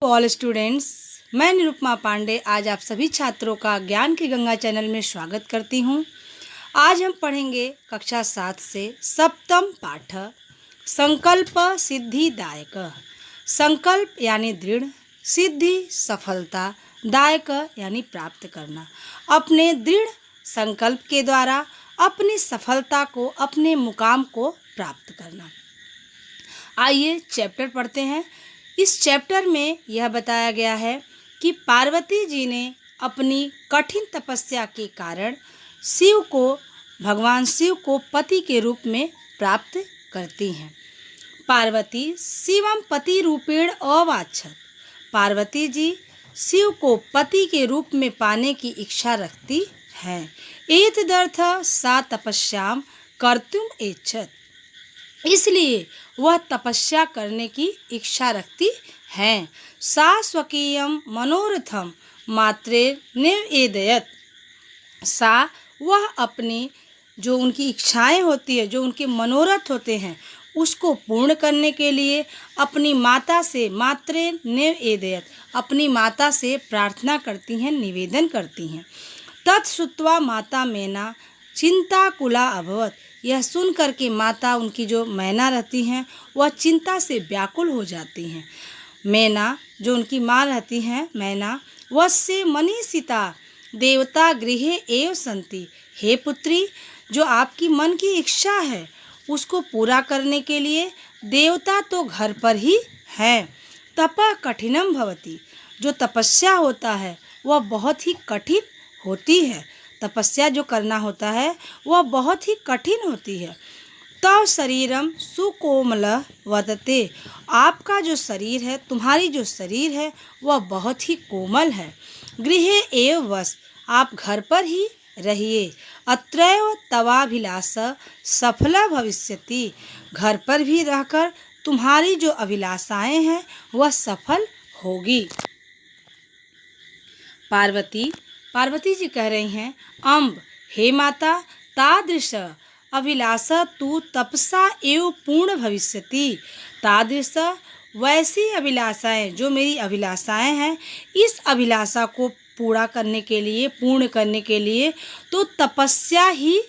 All students, मैं निरुपमा पांडे आज आप सभी छात्रों का ज्ञान की गंगा चैनल में स्वागत करती हूँ। आज हम पढ़ेंगे कक्षा 7 से सप्तम पाठ संकल्प सिद्धिदायक। संकल्प यानी दृढ़, सिद्धि सफलता, दायक यानी प्राप्त करना। अपने दृढ़ संकल्प के द्वारा अपनी सफलता को, अपने मुकाम को प्राप्त करना। आइए चैप्टर पढ़ते हैं। इस चैप्टर में यह बताया गया है कि पार्वती जी ने अपनी कठिन तपस्या के कारण भगवान शिव को पति के रूप में प्राप्त करती हैं। पार्वती शिवम पति रूपेण अवांछत। पार्वती जी शिव को पति के रूप में पाने की इच्छा रखती हैं। एतदर्थ सा तपस्याम कर्तुम इच्छत। इसलिए वह तपस्या करने की इच्छा रखती हैं। सा स्वकीयम मनोरथम मात्रे निवेदयत। सा वह अपनी जो उनकी इच्छाएं होती है, जो उनके मनोरथ होते हैं, उसको पूर्ण करने के लिए अपनी माता से मात्रे निवेदयत, अपनी माता से प्रार्थना करती हैं, निवेदन करती हैं। तत्श्रुत्वा माता मैना चिंताकुला अभवत। यह सुन कर के माता, उनकी जो मैना रहती हैं, वह चिंता से व्याकुल हो जाती हैं। मैना जो उनकी माँ रहती हैं, मैना वस्य मनीषिता देवता गृहे एव संति। हे पुत्री, जो आपकी मन की इच्छा है उसको पूरा करने के लिए देवता तो घर पर ही हैं। तपः कठिनम भवति। जो तपस्या होता है वह बहुत ही कठिन होती है। तपस्या जो करना होता है वह बहुत ही कठिन होती है। तव शरीरम सुकोमल वदते। आपका जो शरीर है, तुम्हारी जो शरीर है, वह बहुत ही कोमल है। गृहे एव वस। आप घर पर ही रहिए। अत्रैव तवाभिलाष सफला भविष्यति। घर पर भी रहकर तुम्हारी जो अभिलाषाएं हैं वह सफल होगी। पार्वती जी कह रही हैं, अम्ब, हे माता, तादृश अभिलाषा तु तपसा एव पूर्ण भविष्यति। तादृश वैसी अभिलाषाएं, जो मेरी अभिलाषाएं हैं, इस अभिलाषा को पूरा करने के लिए, पूर्ण करने के लिए तो तपस्या ही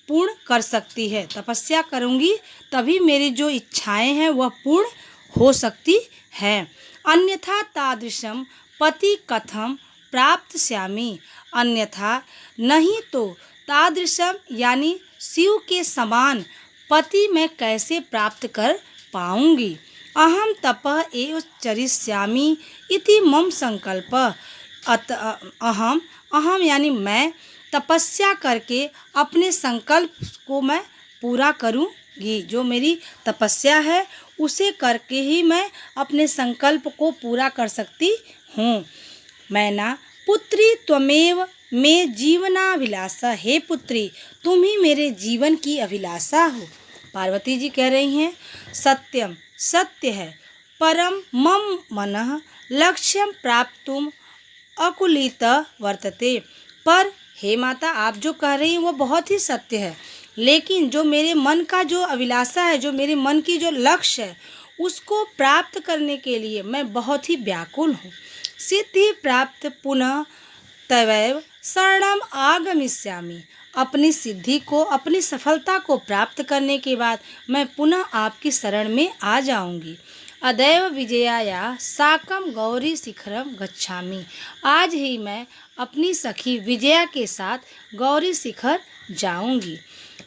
पूर्ण कर सकती है। तपस्या करूँगी तभी मेरी जो इच्छाएं हैं वह पूर्ण हो सकती हैं। अन्यथा तादृशम पति कथम प्राप्त श्यामी। अन्यथा नहीं तो तादृशम यानी शिव के समान पति मैं कैसे प्राप्त कर पाऊंगी। अहम तपः एव चरिष्यामि इति मम संकल्प। अहम यानी मैं तपस्या करके अपने संकल्प को मैं पूरा करूंगी। जो मेरी तपस्या है उसे करके ही मैं अपने संकल्प को पूरा कर सकती हूँ। मैना पुत्री त्वमेव में जीवनाभिलाषा। हे पुत्री, तुम ही मेरे जीवन की अभिलाषा हो। पार्वती जी कह रही हैं, सत्यम सत्य है, परम मम मनः लक्ष्यम प्राप्तुम अकुलित वर्तते। पर हे माता, आप जो कह रही हैं वो बहुत ही सत्य है, लेकिन जो मेरे मन का जो अभिलाषा है, जो मेरे मन की जो लक्ष्य है, उसको प्राप्त करने के लिए मैं बहुत ही व्याकुल हूँ। सिद्धि प्राप्त पुनः तवैव शरणम आगमिष्यामि। अपनी सिद्धि को, अपनी सफलता को प्राप्त करने के बाद मैं पुनः आपकी शरण में आ जाऊंगी। अदैव विजयाया साकम गौरी शिखरम गच्छामि। आज ही मैं अपनी सखी विजया के साथ गौरी शिखर जाऊंगी।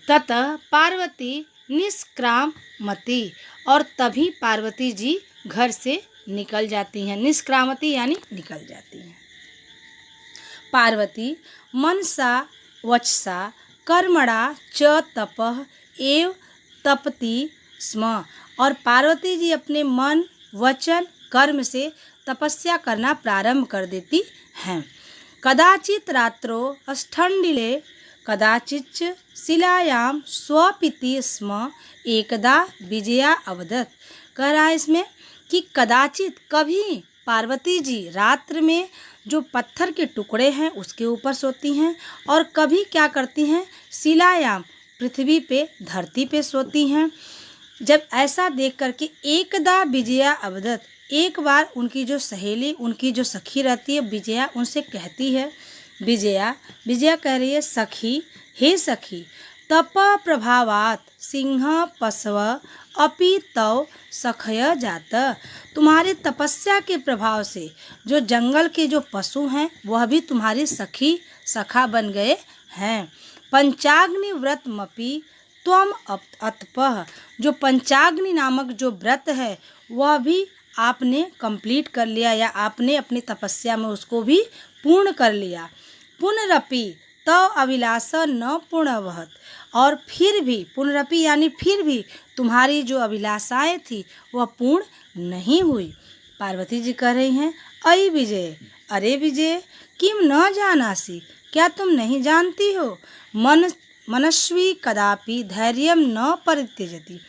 ततः पार्वती निष्क्रामति। और तभी पार्वती जी घर से निकल जाती हैं। निष्क्रामति यानी निकल जाती हैं। पार्वती मनसा वचसा कर्मणा च तपः एव तपति स्म। और पार्वती जी अपने मन, वचन, कर्म से तपस्या करना प्रारंभ कर देती हैं। कदाचित रात्रो अष्ठंडिले कदाचिच शिलायां स्वपिति स्म एकदा विजया अवदत्। कह रहा है इसमें कि कदाचित, कभी पार्वती जी रात्र में जो पत्थर के टुकड़े हैं उसके ऊपर सोती हैं, और कभी क्या करती हैं, शिलायाम पृथ्वी पे, धरती पे सोती हैं। जब ऐसा देख करके एकदा विजया अवदत्, एक बार उनकी जो सहेली, उनकी जो सखी रहती है विजया, उनसे कहती है, विजया कह रही है, सखी, हे सखी, तप प्रभावात सिंह पशव अपि तव सखय जात। तुम्हारे तपस्या के प्रभाव से जो जंगल के जो पशु हैं वह भी तुम्हारी सखा बन गए हैं। पंचाग्नि व्रत मपि त्वम अतपः, जो पंचाग्नि नामक जो व्रत है वह भी आपने कंप्लीट कर लिया, या आपने अपनी तपस्या में उसको भी पूर्ण कर लिया। पुनरपि तव अभिलाषा न पूर्णवत, और फिर भी, पुनरपि यानी फिर भी तुम्हारी जो अभिलाषाएं थी वह पूर्ण नहीं हुई। पार्वती जी कह रही हैं, अय विजय, अरे विजय, किम न जानासी, क्या तुम नहीं जानती हो, मनस्वी कदापि धैर्यम न परित्यजति,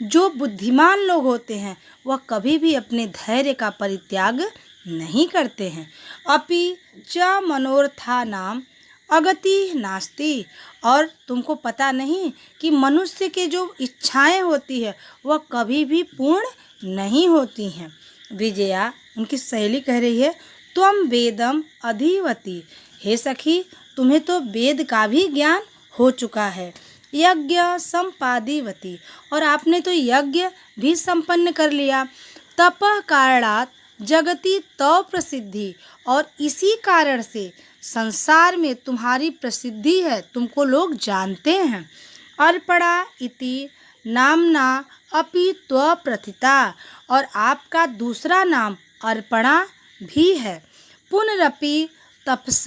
जो बुद्धिमान लोग होते हैं वह कभी भी अपने धैर्य का परित्याग नहीं करते हैं। अपि च मनोरथा नाम अगति नास्ति, और तुमको पता नहीं कि मनुष्य के जो इच्छाएं होती है वह कभी भी पूर्ण नहीं होती हैं। विजया, उनकी सहेली कह रही है, त्वम वेदम अधिवती, हे सखी, तुम्हें तो वेद का भी ज्ञान हो चुका है। यज्ञ संपादिवती, और आपने तो यज्ञ भी संपन्न कर लिया। तपः कारणात् जगति तव प्रसिद्धि, और इसी कारण से संसार में तुम्हारी प्रसिद्धि है, तुमको लोग जानते हैं। अर्पणा इति नामना अपि त्व प्रथिता, और आपका दूसरा नाम अर्पणा भी है। पुनरपि तपस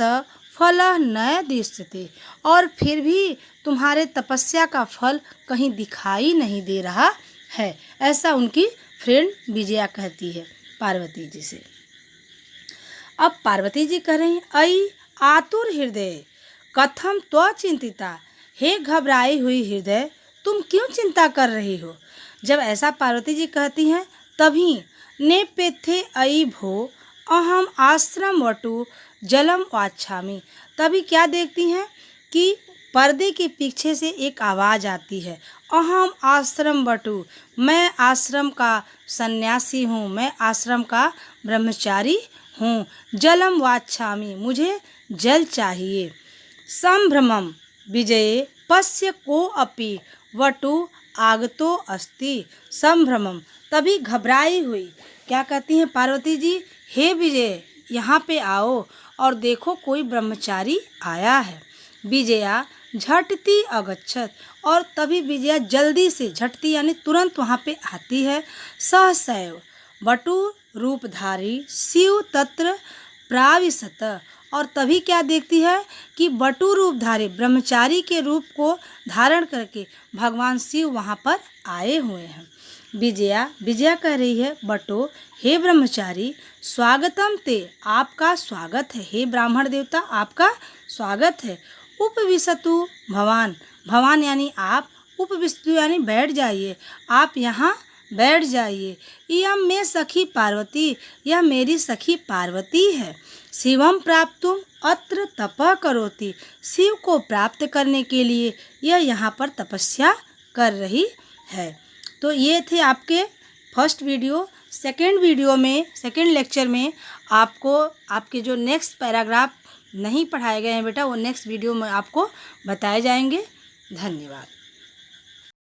फल न दृश्यते, और फिर भी तुम्हारे तपस्या का फल कहीं दिखाई नहीं दे रहा है। ऐसा उनकी फ्रेंड विजया कहती है पार्वती जी से। अब पार्वती जी कह रही हैं, अई आतुर हृदय कथम त्व चिंतिता, हे घबराई हुई हृदय, तुम क्यों चिंता कर रही हो। जब ऐसा पार्वती जी कहती हैं तभी नेपेथे अई भो अहम आश्रम वटु जलम वाच्छामि, तभी क्या देखती हैं कि पर्दे के पीछे से एक आवाज़ आती है, अहम आश्रम वटु, मैं आश्रम का सन्यासी हूँ, मैं आश्रम का ब्रह्मचारी हूँ। जलम वाच्छामि, मुझे जल चाहिए। संभ्रमम विजये पश्य को अपि वटु आगतो अस्ति। संभ्रमम, तभी घबराई हुई क्या कहती हैं पार्वती जी, हे विजय, यहाँ पे आओ और देखो कोई ब्रह्मचारी आया है। विजया झटती अगच्छत, और तभी विजया जल्दी से, झटती यानी तुरंत वहाँ पे आती है। सहसैव वटु रूपधारी शिव तत्र प्राविशत, और तभी क्या देखती है कि वटु रूपधारी, ब्रह्मचारी के रूप को धारण करके भगवान शिव वहाँ पर आए हुए हैं। विजया कह रही है, बटो, हे ब्रह्मचारी, स्वागतम ते, आपका स्वागत है, हे ब्राह्मण देवता आपका स्वागत है। उपविशतु भवान, भवान यानी आप, उपविशतु यानी बैठ जाइए, आप यहाँ बैठ जाइए। यह मैं सखी पार्वती, यह मेरी सखी पार्वती है। शिवम प्राप्तुम अत्र तपः करोति, शिव को प्राप्त करने के लिए यह यहाँ पर तपस्या कर रही है। तो ये थे आपके फर्स्ट वीडियो। सेकंड लेक्चर में आपको आपके जो नेक्स्ट पैराग्राफ नहीं पढ़ाए गए हैं बेटा, वो नेक्स्ट वीडियो में आपको बताए जाएंगे। धन्यवाद।